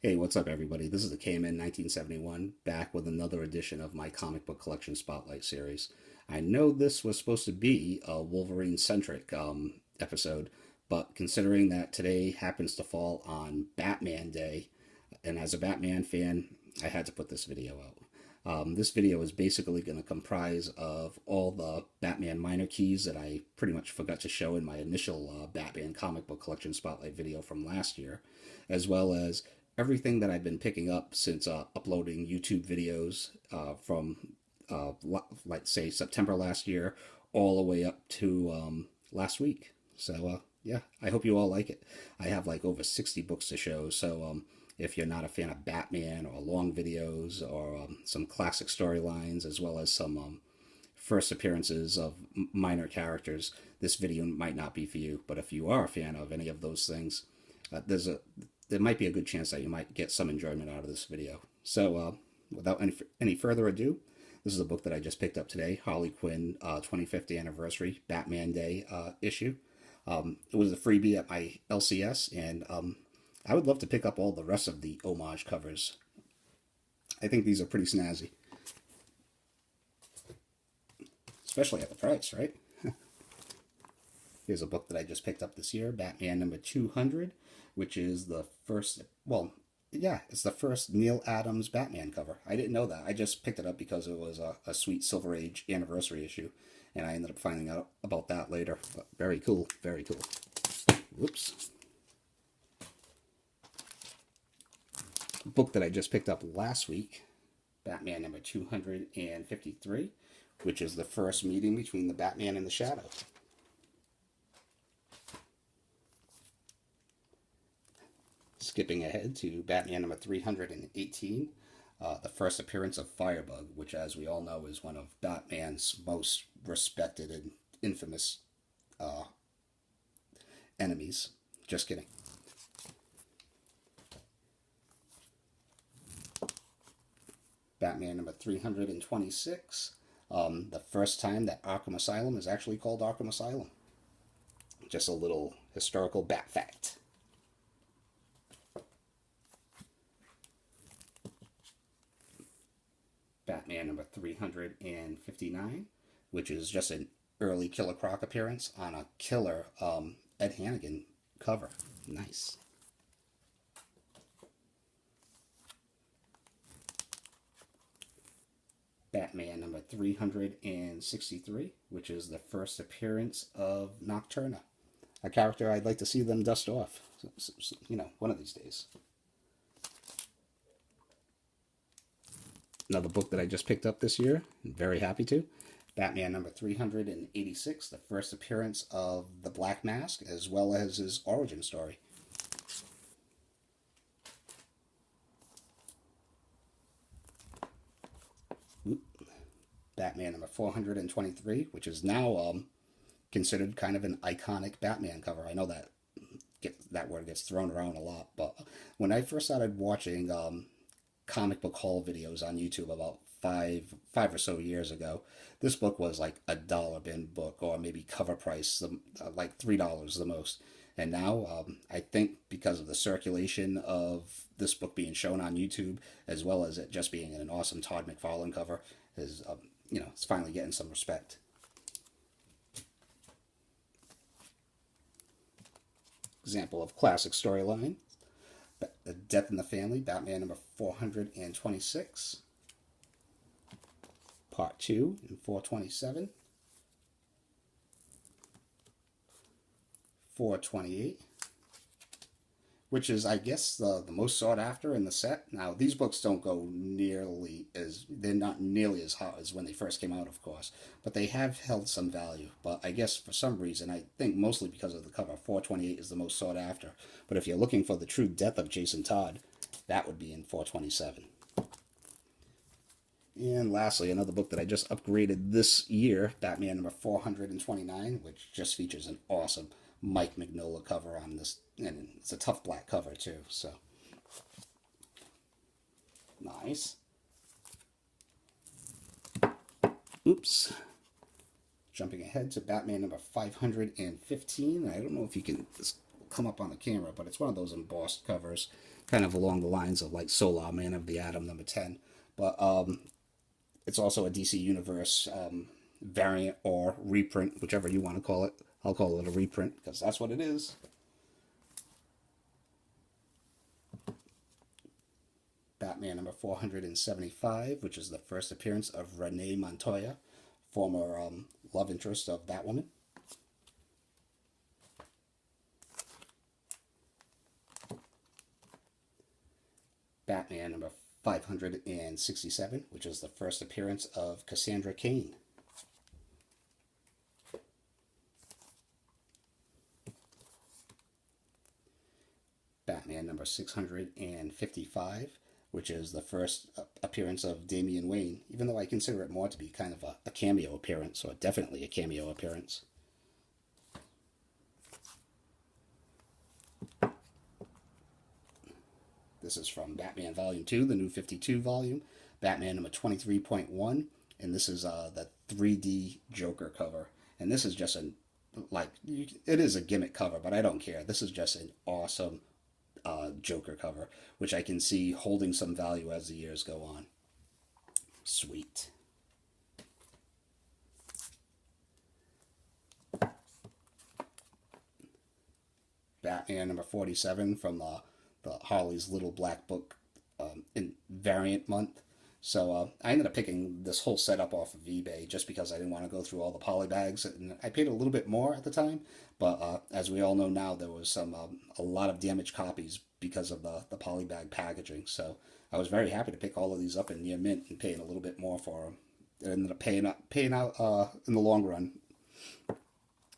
Hey, what's up, everybody? This is the KMN 1971, back with another edition of my comic book collection spotlight series. I know this was supposed to be a Wolverine centric episode, but considering that today happens to fall on Batman Day, and as a Batman fan, I had to put this video out. This video is basically going to comprise of all the Batman minor keys that I pretty much forgot to show in my initial Batman comic book collection spotlight video from last year, as well as everything that I've been picking up since uploading YouTube videos from, like, say, September last year, all the way up to last week. So, yeah, I hope you all like it. I have like over 60 books to show, so if you're not a fan of Batman or long videos or some classic storylines, as well as some first appearances of minor characters, this video might not be for you. But if you are a fan of any of those things, there might be a good chance that you might get some enjoyment out of this video. So without any further ado, this is a book that I just picked up today, Harley Quinn 25th Anniversary Batman Day issue. It was a freebie at my LCS, and I would love to pick up all the rest of the homage covers. I think these are pretty snazzy. Especially at the price, right? Here's a book that I just picked up this year, Batman number 200, which is the first, well, yeah, it's the first Neil Adams Batman cover. I didn't know that. I just picked it up because it was a sweet Silver Age anniversary issue, and I ended up finding out about that later. But very cool, very cool. Whoops. Book that I just picked up last week, Batman number 253, which is the first meeting between the Batman and the Shadow. Skipping ahead to Batman number 318, the first appearance of Firebug, which, as we all know, is one of Batman's most respected and infamous enemies. Just kidding. Batman number 326, the first time that Arkham Asylum is actually called Arkham Asylum. Just a little historical bat fact. Batman number 359, which is just an early Killer Croc appearance on a killer Ed Hannigan cover. Nice. Batman number 363, which is the first appearance of Nocturna, a character I'd like to see them dust off, you know, one of these days. Another book that I just picked up this year, I'm very happy to, Batman number 386, the first appearance of the Black Mask, as well as his origin story. Batman number 423, which is now considered kind of an iconic Batman cover. I know that that word gets thrown around a lot, but when I first started watching comic book haul videos on YouTube about five or so years ago, this book was like a dollar bin book, or maybe cover price, like $3 the most. And now, I think because of the circulation of this book being shown on YouTube, as well as it just being an awesome Todd McFarlane cover, is you know, it's finally getting some respect. Example of classic storyline, The Death in the Family, Batman number 426, Part 2 in 427, 428, which is, I guess, the most sought after in the set. Now, these books don't go nearly as, they're not nearly as hot as when they first came out, of course, but they have held some value. But I guess for some reason, I think mostly because of the cover, 428 is the most sought after. But if you're looking for the true death of Jason Todd, that would be in 427. And lastly, another book that I just upgraded this year, Batman number 429, which just features an awesome Mike Mignola cover on this, and it's a tough black cover too, so nice. Oops. Jumping ahead to Batman number 515. I don't know if you can, this come up on the camera, but it's one of those embossed covers, kind of along the lines of like Solar Man of the Atom number 10. But it's also a DC Universe variant or reprint, whichever you want to call it. I'll call it a reprint because that's what it is. Batman number 475, which is the first appearance of Renee Montoya, former love interest of Batwoman. Batman number 567, which is the first appearance of Cassandra Cain. Batman number 655, which is the first appearance of Damian Wayne, even though I consider it more to be kind of a cameo appearance, or definitely a cameo appearance. This is from Batman Volume 2, the new 52 volume, Batman number 23.1, and this is the 3D Joker cover. And this is just it is a gimmick cover, but I don't care. This is just an awesome Joker cover, which I can see holding some value as the years go on. Sweet. Batman number 47 from the Harley's Little Black Book in variant month. So I ended up picking this whole setup off of eBay just because I didn't want to go through all the poly bags, and I paid a little bit more at the time. But as we all know now, there was a lot of damaged copies because of the poly bag packaging. So I was very happy to pick all of these up in near mint and paying a little bit more for them. It ended up paying out in the long run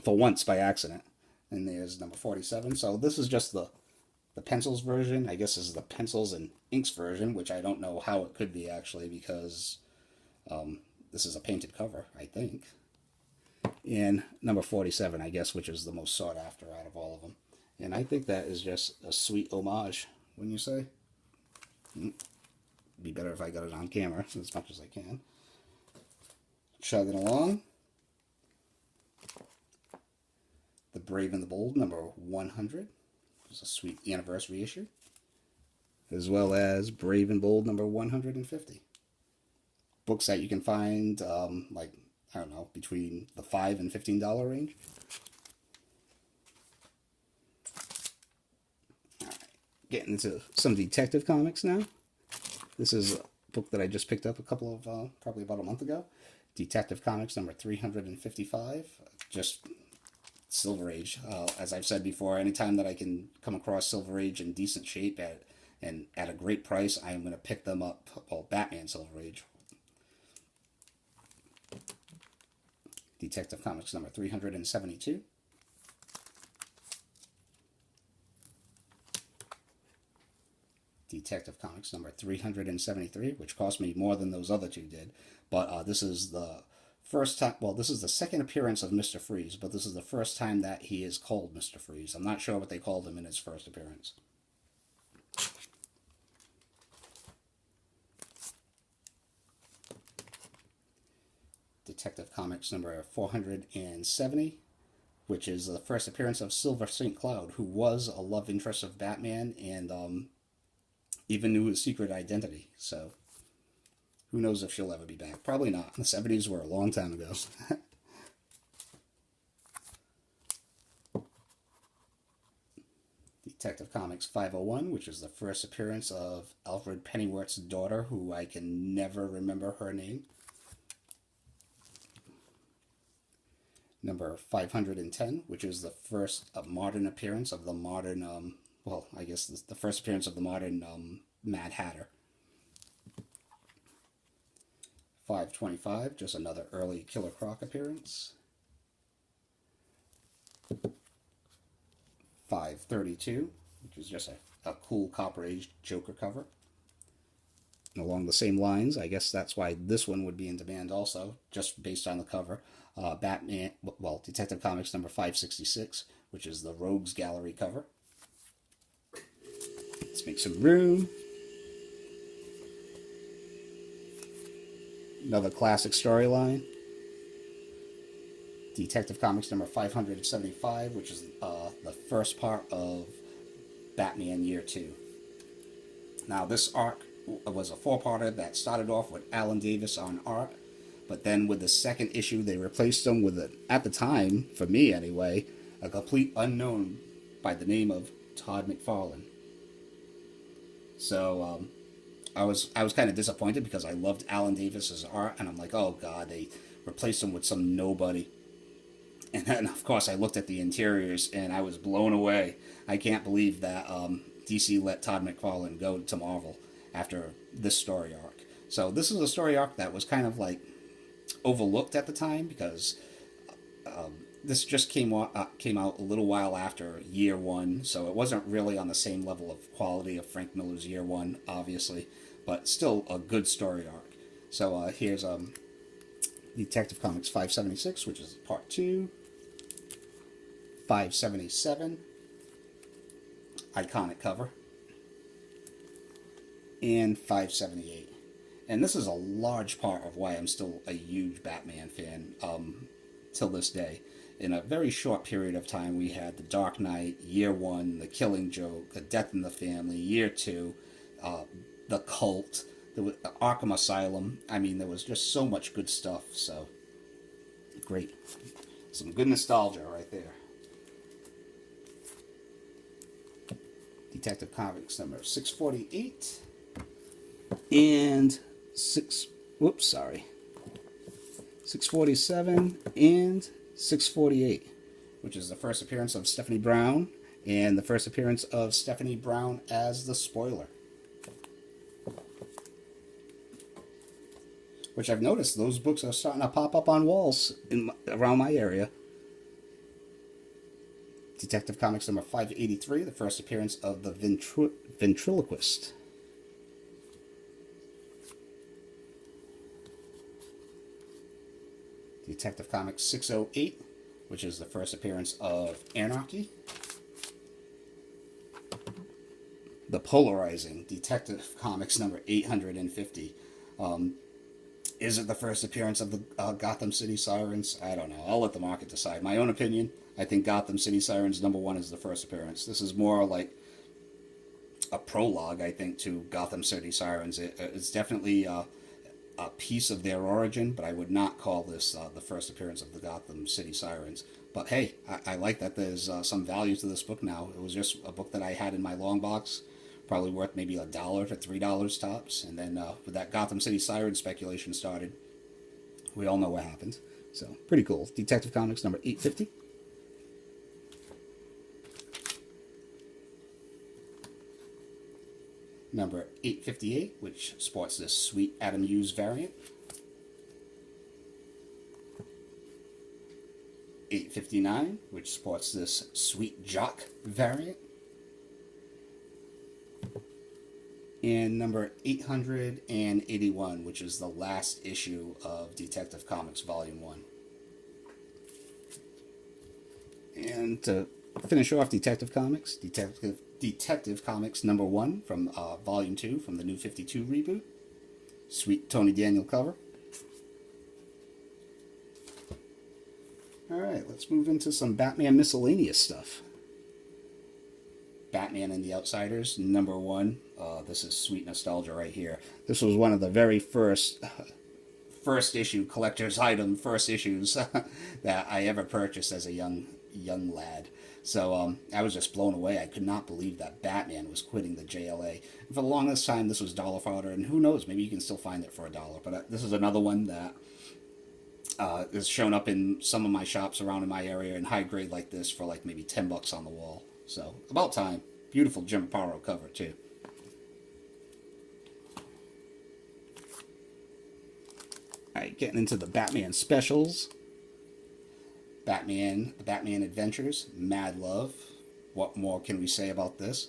for once by accident. And there's number 47. So this is just the pencils version. I guess this is the pencils and inks version, which I don't know how it could be actually, because this is a painted cover, I think. And number 47, I guess, which is the most sought after out of all of them. And I think that is just a sweet homage, wouldn't you say? Be better if I got it on camera as much as I can. Chugging along. The Brave and the Bold, number 100. It's a sweet anniversary issue. As well as Brave and Bold, number 150. Books that you can find, I don't know, between the $5 and $15 range. Alright, getting into some Detective Comics now. This is a book that I just picked up probably about a month ago. Detective Comics, number 355. Just Silver Age. As I've said before, anytime that I can come across Silver Age in decent shape and at a great price, I am going to pick them up. Well, Batman Silver Age. Detective Comics number 372. Detective Comics number 373, which cost me more than those other two did. But this is the first time, well, this is the second appearance of Mr. Freeze, but this is the first time that he is called Mr. Freeze. I'm not sure what they called him in his first appearance. Detective Comics number 470, which is the first appearance of Silver St. Cloud, who was a love interest of Batman and even knew his secret identity. So who knows if she'll ever be back? Probably not. The 70s were a long time ago. Detective Comics 501, which is the first appearance of Alfred Pennyworth's daughter, who I can never remember her name. Number 510, which is the first modern appearance of the modern, I guess the first appearance of the modern Mad Hatter. 525, just another early Killer Croc appearance. 532, which is just a cool Copper Age Joker cover. And along the same lines, I guess that's why this one would be in demand also, just based on the cover. Detective Comics number 566, which is the Rogues Gallery cover. Let's make some room. Another classic storyline. Detective Comics number 575, which is the first part of Batman Year 2. Now, this arc was a four-parter that started off with Alan Davis on art, but then with the second issue, they replaced him with, at the time, for me anyway, a complete unknown by the name of Todd McFarlane. So I was kind of disappointed because I loved Alan Davis's art, and I'm like, oh god, they replaced him with some nobody. And then, of course, I looked at the interiors, and I was blown away. I can't believe that DC let Todd McFarlane go to Marvel after this story arc. So this is a story arc that was kind of like overlooked at the time because this just came out a little while after Year 1, so it wasn't really on the same level of quality of Frank Miller's Year 1, obviously, but still a good story arc. So here's Detective Comics 576, which is part 2, 577, iconic cover, and 578. And this is a large part of why I'm still a huge Batman fan till this day. In a very short period of time, we had The Dark Knight, Year 1, The Killing Joke, A Death in the Family, Year 2, The Cult, the Arkham Asylum. I mean, there was just so much good stuff, so great. Some good nostalgia right there. Detective Comics number 648 and 647 and 648, which is the first appearance of Stephanie Brown and the first appearance of Stephanie Brown as the Spoiler. Which I've noticed those books are starting to pop up on walls around my area. Detective Comics number 583, the first appearance of the Ventriloquist. Detective Comics 608, which is the first appearance of Anarchy. The Polarizing Detective Comics number 850. Is it the first appearance of the Gotham City Sirens? I don't know. I'll let the market decide. My own opinion, I think Gotham City Sirens number 1 is the first appearance. This is more like a prologue, I think, to Gotham City Sirens. It's definitely a piece of their origin, but I would not call this the first appearance of the Gotham City Sirens. But hey, I like that there's some value to this book now. It was just a book that I had in my long box, probably worth maybe $1 to $3 tops. And then with that Gotham City Sirens speculation started, we all know what happened. So pretty cool. Detective Comics number 850. Number 858, which sports this sweet Adam Hughes variant. 859, which sports this sweet Jock variant. And number 881, which is the last issue of Detective Comics Volume 1. And to finish off Detective Comics, Detective Comics number 1 from Volume 2 from the New 52 reboot. Sweet Tony Daniel cover. Alright, let's move into some Batman miscellaneous stuff. Batman and the Outsiders, number 1. This is sweet nostalgia right here. This was one of the very first issue collector's item, first issues that I ever purchased as a young lad. So I was just blown away. I could not believe that Batman was quitting the JLA. And for the longest time, this was dollar fodder, and who knows, maybe you can still find it for $1. But this is another one that is shown up in some of my shops around in my area in high grade like this for like maybe $10 on the wall. So about time. Beautiful Jim Aparo cover too. Alright, getting into the Batman specials. The Batman Adventures, Mad Love. What more can we say about this?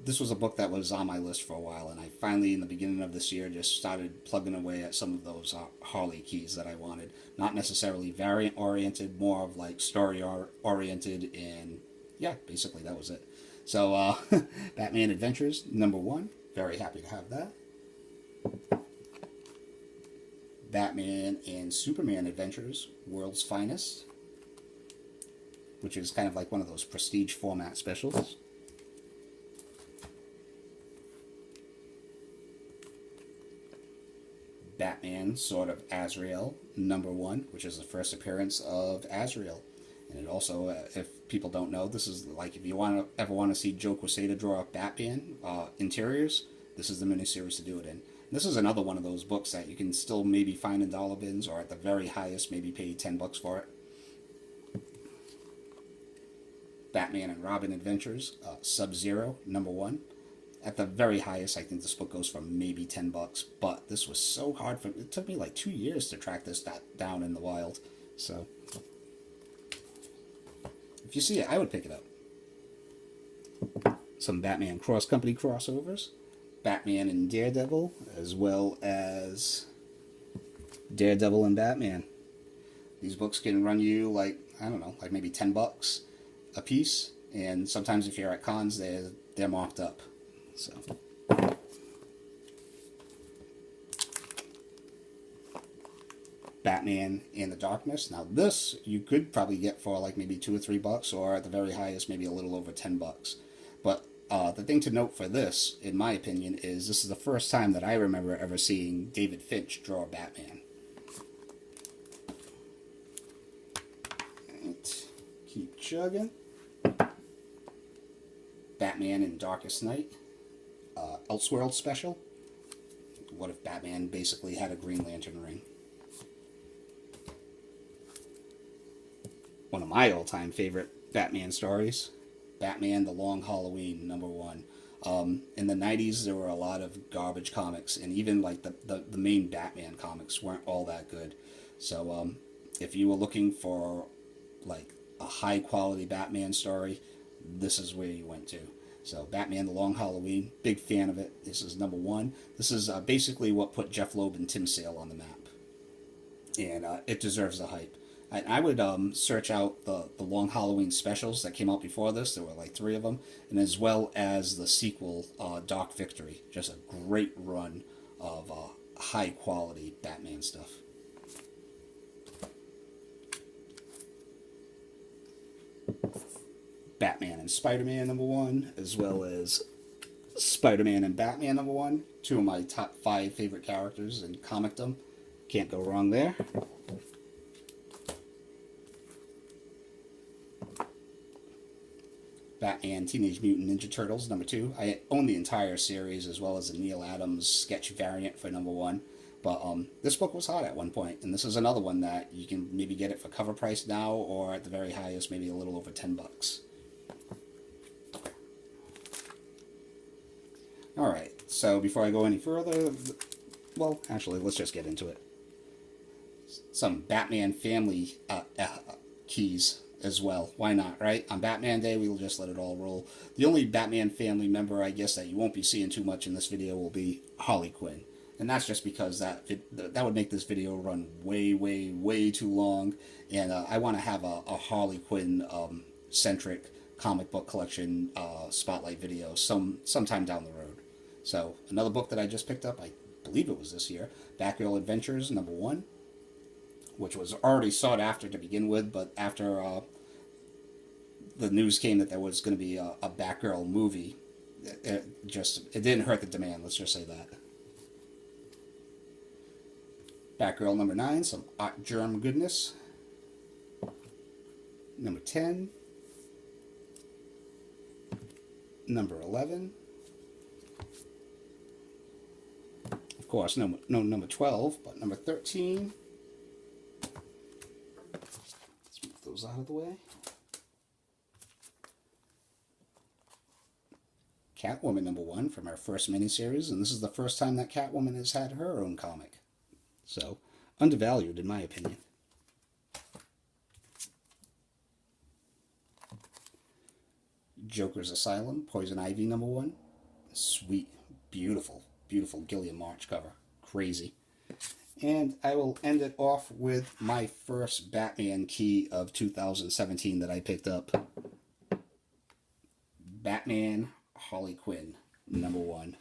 This was a book that was on my list for a while, and I finally, in the beginning of this year, just started plugging away at some of those Harley keys that I wanted. Not necessarily variant-oriented, more of like story-oriented, and yeah, basically that was it. So, Batman Adventures, number 1. Very happy to have that. Batman and Superman Adventures, World's Finest. which is kind of like one of those prestige format specials. Batman, Sword of Azrael, #1, which is the first appearance of Azrael. And it also, if people don't know, this is like if you ever want to see Joe Quesada draw up Batman interiors, this is the miniseries to do it in. And this is another one of those books that you can still maybe find in dollar bins, or at the very highest, maybe pay $10 for it. Batman and Robin Adventures, Sub-Zero, #1. At the very highest, I think this book goes for maybe $10, but this was so hard for it took me like 2 years to track this down in the wild. So if you see it, I would pick it up. Some Batman Cross Company crossovers, Batman and Daredevil, as well as Daredevil and Batman. These books can run you like, I don't know, like maybe $10 a piece, and sometimes if you're at cons, they're marked up. So Batman in the Darkness. Now this you could probably get for like maybe $2 or $3, or at the very highest maybe a little over $10. But the thing to note for this, in my opinion, is this is the first time that I remember ever seeing David Finch draw Batman. Right. Keep chugging. Batman in Darkest Night. Elseworld special. What if Batman basically had a Green Lantern ring? One of my all-time favorite Batman stories, Batman: The Long Halloween, #1. In the 90s, there were a lot of garbage comics, and even like the main Batman comics weren't all that good. So if you were looking for like a high-quality Batman story, this is where you went to. So Batman: The Long Halloween, big fan of it. This is #1. This is basically what put Jeff Loeb and Tim Sale on the map. And it deserves the hype. I would search out the Long Halloween specials that came out before this. There were like 3 of them. And as well as the sequel, Dark Victory. Just a great run of high-quality Batman stuff. Batman and Spider-Man #1, as well as Spider-Man and Batman #1. 2 of my top 5 favorite characters in comicdom. Can't go wrong there. Batman Teenage Mutant Ninja Turtles #2. I own the entire series, as well as the Neil Adams sketch variant for #1. But this book was hot at one point, and this is another one that you can maybe get it for cover price now, or at the very highest, maybe a little over $10. Alright, so before I go any further, well, actually, let's just get into it. Some Batman family keys as well. Why not, right? On Batman Day, we'll just let it all roll. The only Batman family member, I guess, that you won't be seeing too much in this video will be Harley Quinn. And that's just because that would make this video run way, way, way too long. And I want to have a Harley Quinn centric comic book collection spotlight video sometime down the road. So another book that I just picked up, I believe it was this year, Batgirl Adventures #1, which was already sought after to begin with, but after the news came that there was going to be a Batgirl movie, it didn't hurt the demand, let's just say that. Batgirl #9, some Art Germ goodness. #10. #11. Of course, no #12, but #13. Let's move those out of the way. Catwoman #1 from our first miniseries, and this is the first time that Catwoman has had her own comic. So, undervalued in my opinion. Joker's Asylum, Poison Ivy #1. Sweet, beautiful, beautiful Gilliam March cover. Crazy. And I will end it off with my first Batman key of 2017 that I picked up. Batman Harley Quinn #1.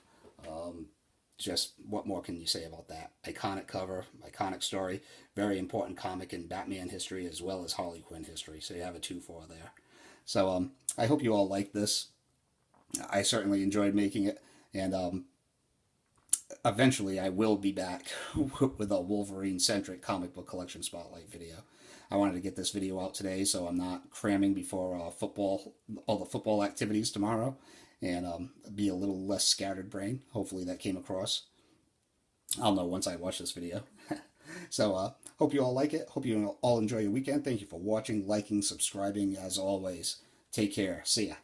just what more can you say about that? Iconic cover, iconic story, very important comic in Batman history as well as Harley Quinn history. So you have a 2-4 there. So I hope you all like this. I certainly enjoyed making it, and eventually I will be back with a Wolverine-centric comic book collection spotlight video. I wanted to get this video out today so I'm not cramming before all the football activities tomorrow, and be a little less scattered brain. Hopefully that came across. I'll know once I watch this video. So hope you all like it. Hope you all enjoy your weekend. Thank you for watching, liking, subscribing. As always, take care. See ya.